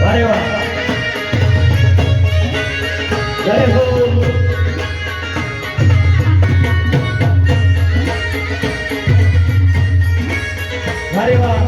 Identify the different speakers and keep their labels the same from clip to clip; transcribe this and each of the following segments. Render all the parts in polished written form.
Speaker 1: अरे वाह, जय हो। अरे वाह,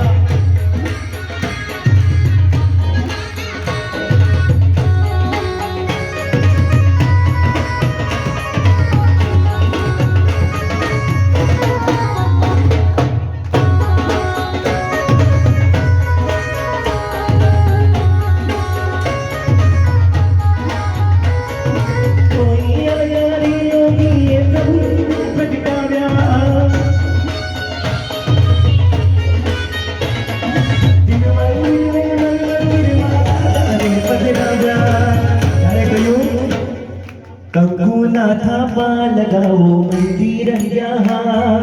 Speaker 1: कंकुना थापा लगाओ मंदिर यहाँ,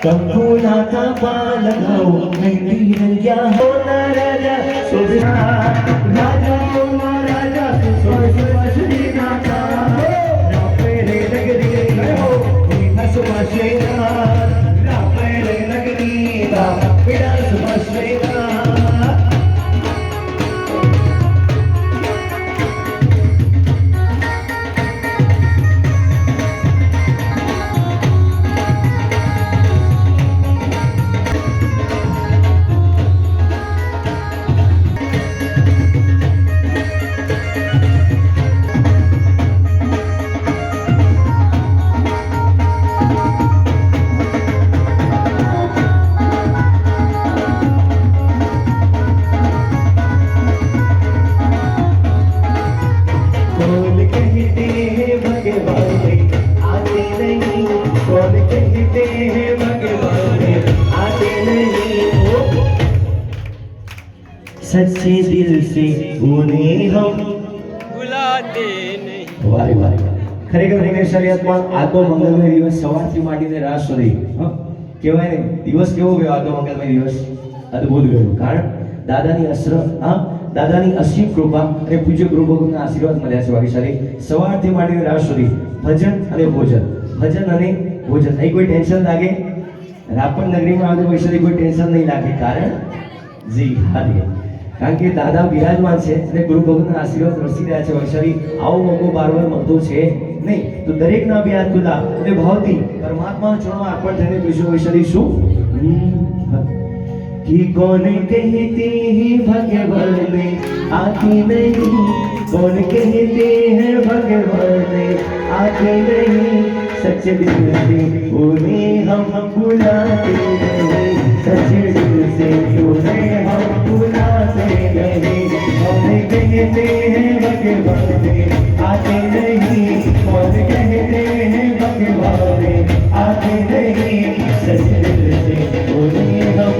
Speaker 1: कंकुना थापा लगाओ मंदिर यहाँ। राजा सुधा राजा राजा श्री नाथा रापेरे नगरी हो सुभाषेना रापेरे नगरी पिड़ा सुभाषेना। सच्चे दिल से उन्हें हम
Speaker 2: ભૂલાતે નહીં.
Speaker 1: વાહ વાહ, ખરેખર વિઘ્નેશ શરીયતમાં આ તો મંગલમય દિવસ સવારથી માંડીને રાત સુધી કહેવાય ને દિવસ કેવો ગયો આ તો મંગલમય દિવસ અદ્ભુત ગયો. કારણ દાદાની દાદાની અસીમ કૃપા અને પૂજ્ય ગુરુ ભગવાનના આશીર્વાદ મળ્યા છે ભાગ્યશાળી. સવારથી માંડીને રાત સુધી ભજન અને ભોજન, ભજન અને ભોજન. અહીં કોઈ ટેન્શન લાગે? રાપર નગરીમાં આવે તો ભાગ્યશાળી કોઈ ટેન્શન નહીં લાગે. કારણ જી હારી, કારણ કે દાદા બિરાજમાન છે અને ગુરુ ભગવાનના આશીર્વાદ વરસી રહ્યા છે ભાગ્યશાળી. આવો મોકો બારવાર મળતો છે નહીં, તો દરેકના બી હાથ ખુલ્લા અને ભાવથી પરમાત્માના ચરણોમાં અર્પણ થઈને પૂછ્યું ભાગ્યશાળી શું कि कौन कहते हैं भगवान में आती नहीं, कौन कहते हैं भगवान में आती नहीं, सच्चे दिल से उन्हें हम बुलाते नहीं, सच्चे दिल से उन्हें हम बुलाते नहीं, कौन कहते हैं भगवान में आते नहीं, कौन कहते हैं भगवान में आते नहीं, सच्चे दिल से उन्हें हम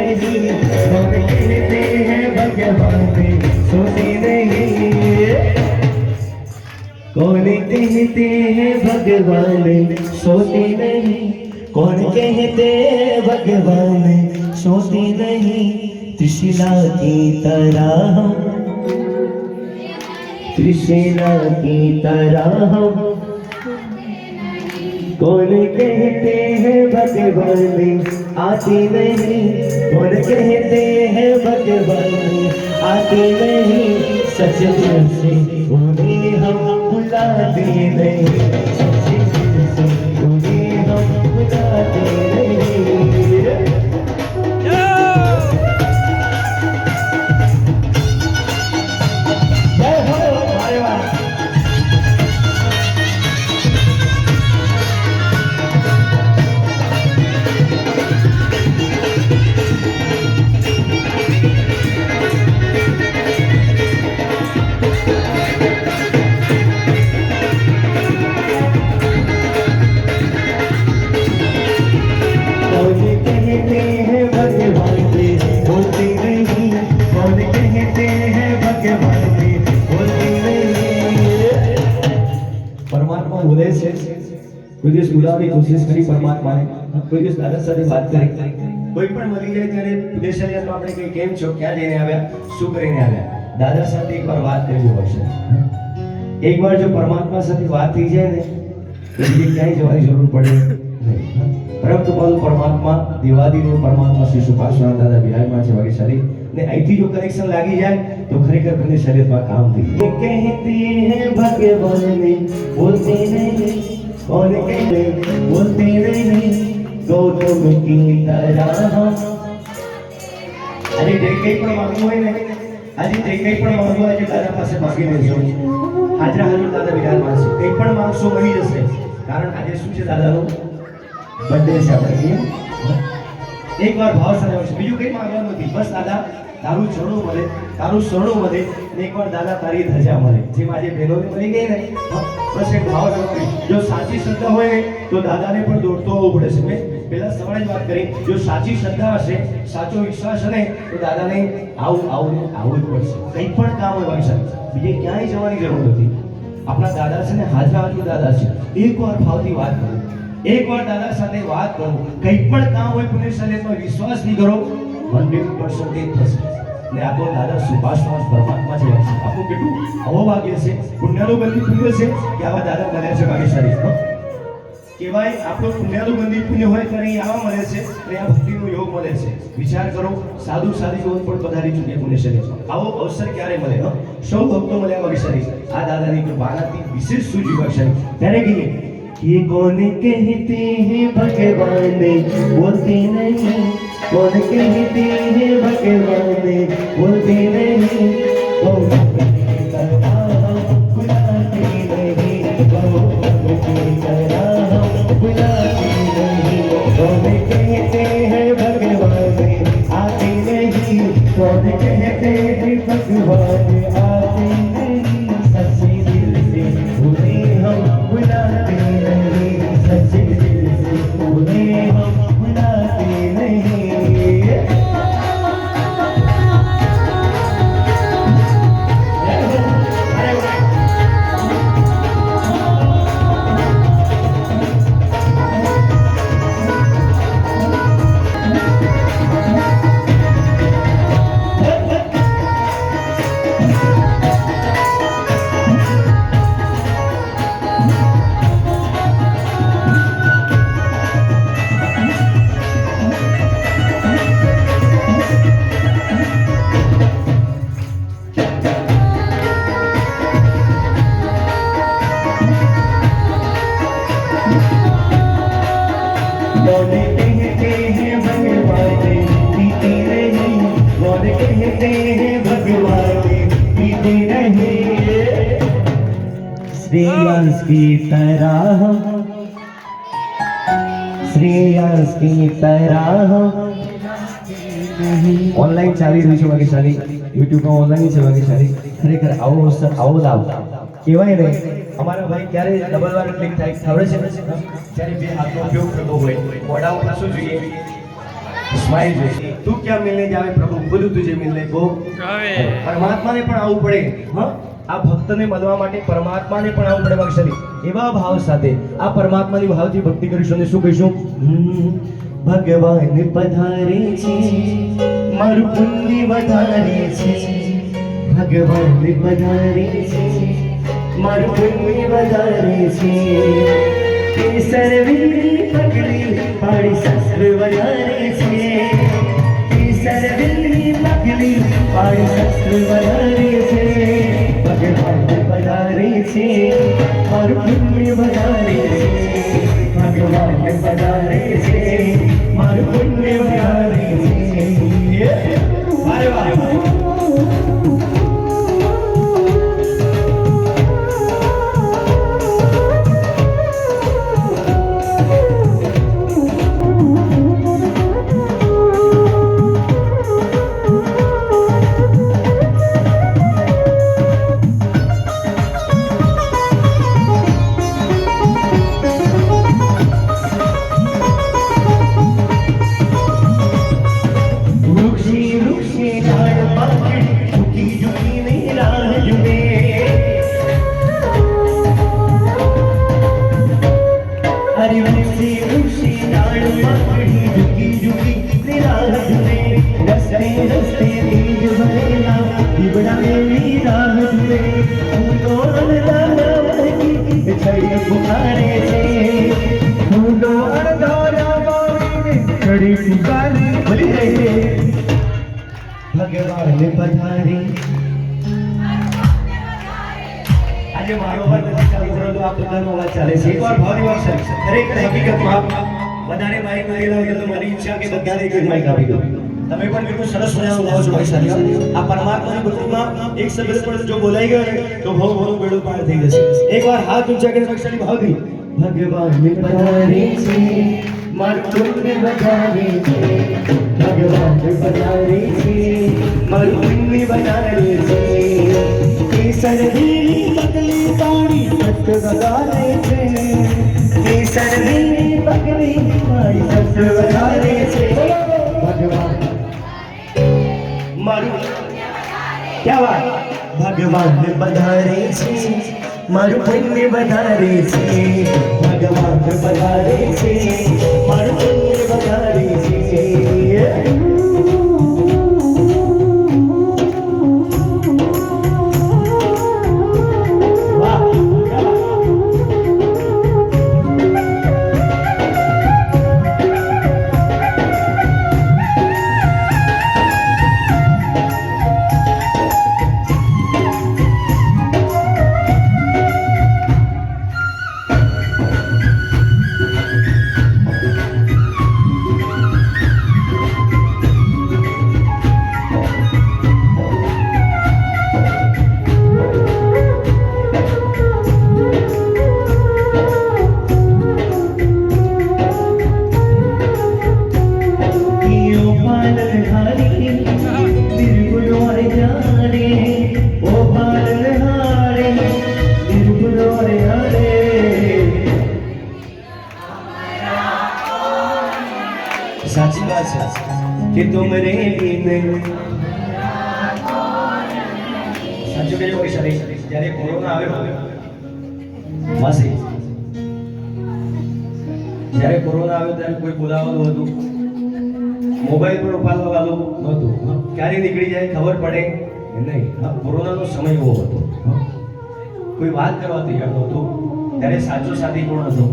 Speaker 1: नहीं, कौन कहते हैं भगवान सोते नहीं, कौन कहते हैं भगवान सोते नहीं, कौन कहते हैं भगवान सोते नहीं, त्रिशिला की तरह हम, त्रिशिला की तरह हम, कौन कहते हैं भगवान आती नहीं, कौन कहते हैं भगवान आती नहीं, सच दिल से उन्हें हम बुलाते नहीं, सच दिल से उन्हें हम बुलाते नहीं। जय हो हमारे वाला। પરમાત્મા બોલે છે, કોઈ દિવસ બોલાવવાની કોશિશ કરી પરમાત્માને, કોઈ દિવસ દાદા સાથે વાત કરી, કોઈ પણ મળી જાય ત્યારે ઉદ્દેશ્યમાં આપણે કઈ કેમ છો, ક્યાં જઈને આવ્યા, શું કરીને આવ્યા, દાદા સાથે એકવાર વાત કરવી હોય છે. એકવાર જો પરમાત્મા સાથે વાત થઈ જાય ને તો બીજે ક્યાંય જવાની જરૂર પડે નહીં. પરમ કૃપાળુ પરમાત્મા દેવાદિદેવ પરમાત્મા શ્રી સુપાર્શ્વનાથ દાદા બિરાજમાન છે ભાગ્યશાળી ને અહીંથી જો કનેક્શન લાગી જાય તો ખરેખર બંને શરીરમાં કામ થઈ જાય. કહેતે હૈ ભગવાન બોલતે નહીં, કોણ કહે બોલતે નહીં, ગૌતમ કી તરહ. આજે જે કંઈ પણ માંગવું હોય ને, આજે જે કંઈ પણ માંગવું હોય દાદા પાસે માંગી લેજો. હાજરા હાજર દાદા બિરાજમાન છે, કંઈ પણ માંગશો મળી જશે. કારણ આજે શું છે દાદાનું બર્થડે છે આપણે. એકવાર ભાવ સાથે આવશે, બીજું કંઈ માંગવાનું નથી, બસ દાદા તારું ચરણું મળે, તારું શરણું મળે ને એકવાર દાદા તારી ધજા મળે. જેમ આજે બહેનોને મળી ગઈ ને, બસ એક ભાવ સાથે. જો સાચી શ્રદ્ધા હોય ને તો દાદાને પણ દોડતો આવવું પડે છે. મેં પહેલા સવારે જ વાત કરી, જો સાચી શ્રદ્ધા હશે, સાચો વિશ્વાસ હશે તો દાદાને આવવું જ પડશે. કંઈ પણ કામ હોય ભાઈ સાહેબ, બીજે ક્યાંય જવાની જરૂર નથી. આપણા દાદા છે ને હાજરા હાજર દાદા છે. એકવાર ભાવથી વાત કરો, એકવાર દાદા સાથે વાત કરો, કંઈ પણ કામ હોય પુણ્ય શરીરમાં વિશ્વાસ નહીં કરો 100% થશે. ને આપણો દાદા સુભાષનાથ પરમાત્મા છે. આપણું કેટલું અહોભાગ્ય છે, પુણ્યનું બંધી પુણ્ય છે કે આવા દાદા મળ્યા છે ભાગ્યશાળી. કહેવાય આપણું પુણ્યનું બંધી પુણ્ય હોય ત્યારે આવા મળે છે અને આ ભક્તિનો યોગ મળે છે. વિચાર કરો, સાધુ સાધી જોન પણ પધારી ચૂક્યા પુણ્ય શરીર. આવો અવસર ક્યારે મળે? સૌ ભક્તો મળ્યા ભાગ્યશાળી. આ દાદાની કૃપાનાથી વિશેષ સૂચિ ભાગ્યશાળી. ત્યારે કહીએ ये कौन कहते हैं भगवान बोलते नहीं, कौन कहते हैं भगवान बोलते नहीं, कौन कहता हम बुलाते नहीं, कौन कहता हम बुलाते नहीं, कौन कहते हैं भगवान आते नहीं, कौन कहते हैं भगवान आते नहीं, सच्चे दिल से उन्हें हम बुलाते नहीं, सच्चे दिल से उन्हें हम बुलाते नहीं. श्रेयस की तरह, श्रेयस की तरह ऑनलाइन ચાલી રહ્યું છે ભાગ્યશાળી. YouTube માં ઓનલાઈન છે ભાગ્યશાળી. ખરેખર આવો અવસર, આવો લાભ કહેવાય ને. અમારા ભાઈ ક્યારે ડબલ વાર ક્લિક થાય ખબર છે? જ્યારે બે હાથનો ઉપયોગ થતો હોય, મોઢા ઉપર શું જોઈએ? स्माइल જોઈએ તું ક્યાં મિલને જાવે પ્રભુ ખુદ તુજે મિલને કો
Speaker 2: આવે
Speaker 1: પરમાત્માને પણ આવવું પડે હા આ ભક્તને મળવા માટે પરમાત્માને પણ આવવું પડે ભક્તની એવા ભાવ સાથે આ પરમાત્માની ભાવથી ભક્તિ કરીશું અને શું કહીશું ભગવાન પધારે છે મારું પુણ્ય વધારે છે ભગવાન પધારે છે મારું પુણ્ય વધારે છે કેસર વીરી પકડી પાડી શસ્ત્ર વધારે છે કેસર વીરી પકડી પાડી શસ્ત્ર વધારે છે ભગવાન પધારે છે મારું પુણ્ય વધારે છે ભગવાન પધારે છે મારું પુણ્ય વધારે છે વાહ વાહ ભગવાન પધારે આજે મારો અવાજ નથી ચાલુ પરંતુ આ પોતાનો અવાજ ચાલે છે એકવાર ભાવની વાત છે ખરેખર હકીકતમાં બધાને માઇક મળેલા હોય તો મારી ઈચ્છા કે બધાને એક માઇક આપી દો તમે પણ કેટલું સરસ મજાનું ગાઓ છો ભાઈ સાહેબ આ પરમાત્માની ભક્તિમાં એક શબ્દ પણ જો બોલાઈ ગયો ને તો ભવનો બેડો પાર થઈ જશે એકવાર હાથ ઊંચા કરીને ભક્તિની ભાવથી ભગવાન પધારે છે મારું પુણ્ય વધારે છે ભગવાન પધારે છે મારું પુણ્ય વધારે છે કેસર વીરી પગલી પાડી સત વધારે છે કેસર વીરી પગલી પાડી સત વધારે છે ભગવાન મારું ક્યાં વાત ભગવાન પધારે છે મારું પુણ્ય વધારે છે ભગવાન પધારે છે મારું પુણ્ય વધારે છે સાચી વાત છે કે તુમ રે બિન સાચું કહેજો પૈસા નહીં જ્યારે કોરોના આવ્યો માસી જ્યારે કોરોના આવ્યો ત્યારે કોઈ બોલાવવાનું હતું મોબાઈલ પર ઉપાડવા વાળું નહોતું ક્યારે નીકળી જાય ખબર પડે નહીં કોરોનાનો સમય એવો હતો કોઈ વાત કરવા તૈયાર નહોતું ત્યારે સાચો સાથી કોણ હતો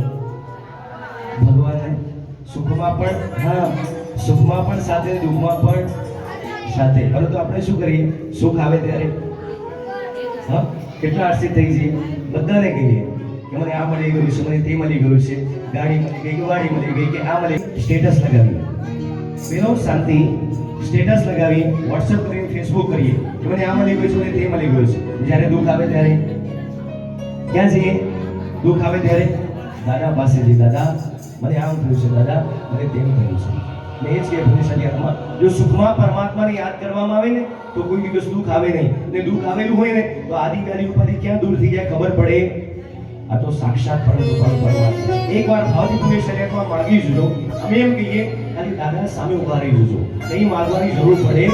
Speaker 1: ભગવાન સુખમાં પણ હા સુખમાં પણ સાથે દુઃખમાં પણ સાથે પરંતુ આપણે શું કરીએ સુખ આવે ત્યારે હા કેટલા આર્થિક થઈ જઈએ બધાને કહીએ કે મને આ મળી ગયું છે મને તે મળી ગયું છે ગાડી મળી ગઈ કે વાડી મળી ગઈ કે આ મળી સ્ટેટસ લગાવીએ પેલો શાંતિ સ્ટેટસ લગાવીએ વોટ્સએપ કરીને ફેસબુક કરીએ કે મને આ મળી ગયું છે મને તે મળી ગયું છે જ્યારે દુઃખ આવે ત્યારે ક્યાં જઈએ દુઃખ આવે ત્યારે દાદા પાસે જઈએ દાદા મને આમ થયું છે દાદા મને તેમ થયું છે ને એ જ કે ભૂમિ શરીરમાં જો સુખમાં પરમાત્માને યાદ કરવામાં આવે ને તો કોઈ દિવસ દુઃખ આવે નહીં ને દુઃખ આવેલું હોય ને તો આદિકાલી ઉપાધિ ક્યાં દૂર થઈ જાય ખબર પડે આ તો સાક્ષાત પરમાત્મા એકવાર ભાવથી ભૂમિ શરીરમાં માગી જજો અમે એમ કહીએ ખાલી દાદા સામે ઉભા રહી જજો, કંઈ માગવાની જરૂર પડે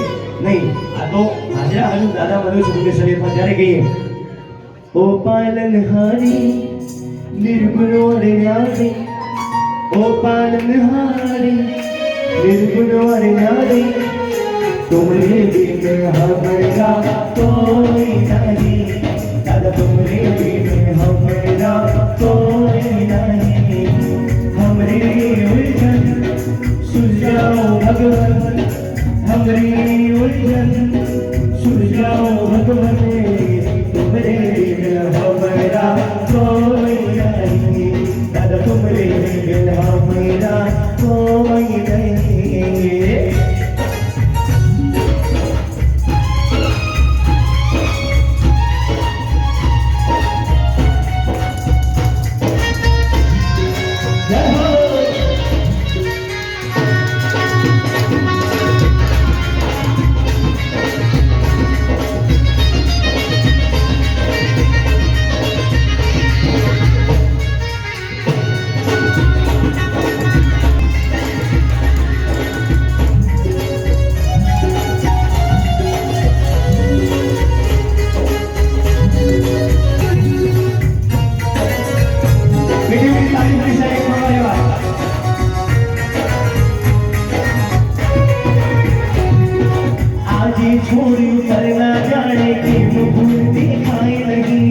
Speaker 1: નહીં. આ તો હાજરા હાજર દાદા બન્યો છે મુકેશ શરીફમાં. ત્યારે કહીએ ઓ પાલનહારી નિર્ગુણ વરે ન્યારી, ઓ પાલનહારી નિર્ગુણ વરે ન્યારી, तुमरे बिन हमारा कोई नहीं, दादा तुमरे बिन हमारा कोई नहीं, हमरी उलझन सुलझाओ भगवान, हमरी उलझन सुलझाओ भगवान, तुमरे बिन हमारा कोई नहीं, दादा तुमरे बिन हमारा कोई नहीं. छोड़ी पर ना जाने की भूल दिखाई लगी,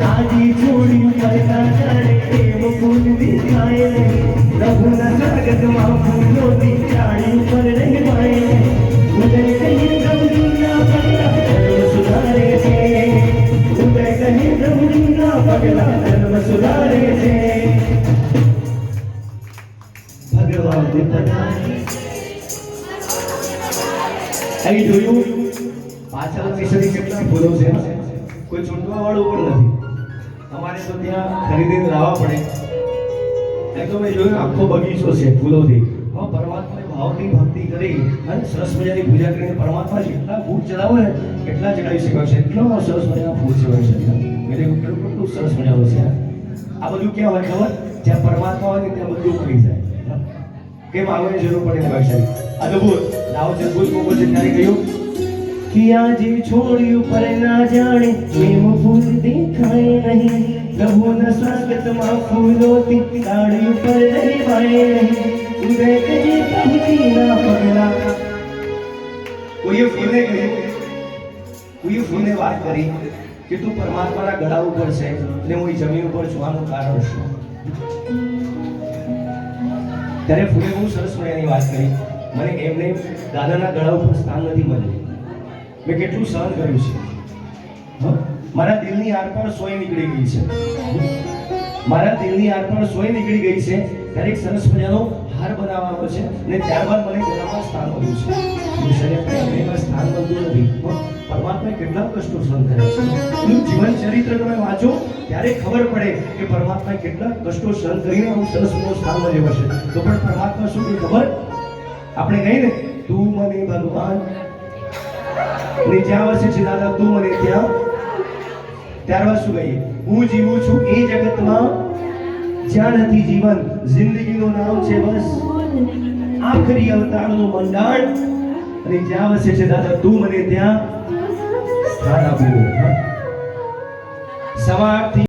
Speaker 1: आजी छोड़ी पर ना जाने की भूल दिखाई लगी, रघुना स्वागत माँ फूलों की चाड़ी पर रह पाए, उदय कहीं दौड़ी ना पगला जन्म सुधारे थे, उदय कहीं दौड़ी ना पगला जन्म सुधारे थे, ભગવાન અહીં જોયું પાછળ મિસરી કેટલા ફૂલો છે, કોઈ છૂટવા વાળું પણ નથી. અમારે તો ત્યાં ખરીદીને લાવવા પડે. એ તો મેં જોયું આખો બગીચો છે ફૂલોથી. હા, પરમાત્માને ભાવથી ભક્તિ કરી અને સરસ મજાની પૂજા કરીને પરમાત્મા જેટલા ફૂલ ચડાવો ને એટલા ચડાવી શકાય છે. એટલો સરસ મજાના ફૂલ છે. કેટલું સરસ મજાનું છે. આ બધું ક્યાં હોય ખબર? જ્યાં પરમાત્મા હોય ને ત્યાં બધું કરી જાય. કેમ આવવાની જરૂર પડે ભાઈ? અદભુત લાવો છે ભૂત મોકો છે. ત્યારે કહ્યું कि आज छोड़ियो पर ना जाने प्रेम फूल दिखाए नहीं, लहू न स्वागत माँ फूलोती डाड़ी पर नहीं पाए नहीं, उदय कहीं पहुंची ना पगला. कोઈએ ફૂલને વાત કરી કે તું પરમાત્માના ગળા ઉપર છે અને હું જમીન ઉપર છું, આનું કારણ શું? ત્યારે ફૂલે બહુ સરસ મજાની વાત કરી. મને એમને દાદાના ગળા ઉપર સ્થાન નથી મળ્યું. મેં કેટલું સહન કર્યું છે. મારા દિલની આરપાર સોય નીકળી ગઈ છે. મારા દિલની આરપાર સોય નીકળી ગઈ છે. ત્યારે એક સરસ મજાનો હાર બનાવવાનો છે અને ત્યારબાદ મને ગળામાં સ્થાન મળ્યું છે. શરીરમાં સ્થાન મળતું નથી. પરમાત્માએ કેટલા કષ્ટો સહન કર્યા છે. એનું જીવન ચરિત્ર તમે વાંચો ત્યારે ખબર પડે કે પરમાત્માએ કેટલા કષ્ટો સહન કરીને આવું સરસ મજાનું સ્થાન મળ્યું હશે. તો પણ પરમાત્મા શું કે ખબર? આપણે કહીએ ને તું મને ભગવાન ને જ્યાં વસે છે દાદા તું મને ત્યાં. ત્યારબાદ શું કહીએ? હું જીવું છું એ જગતમાં જ્યાં નથી જીવન, જિંદગીનું નામ છે બસ આખરી અવતારનું મંડાણ, અને જ્યાં વસે છે દાદા તું મને ત્યાં સ્થાન આપ્યું. સવારથી